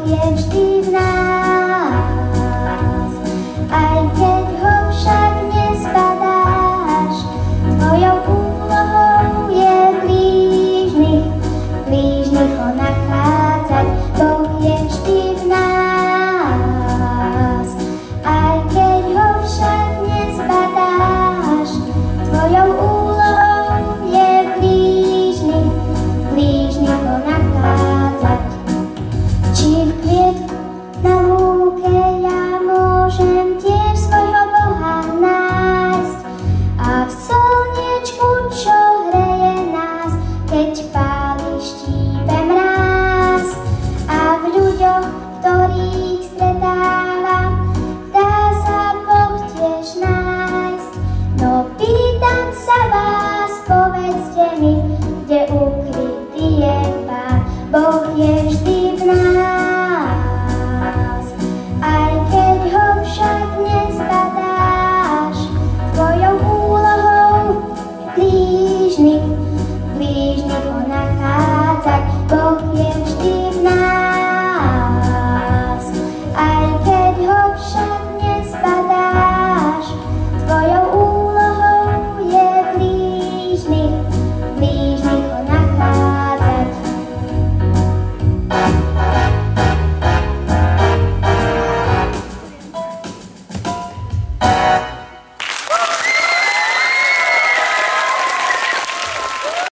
je vždy v nás. Aj keď ho však nezbadáš, tvojou úlohou je blížnych ho nachádzať. Boh je vždy v nás. Aj keď ho však nezbadáš, tvojou úlohou je blížnych ho nachádzať. Či v klietku na lúke ja môžem tiež svojho Boha nájsť, a v slniečku, čo hreje nás, keď páli štípe mráz, a v ľuďoch, ktorých stretávam, dá sa Boh tiež nájsť. No pýtam sa vás, povedzte mi, kde ukrytý je Pán. Boh je vždy v nás.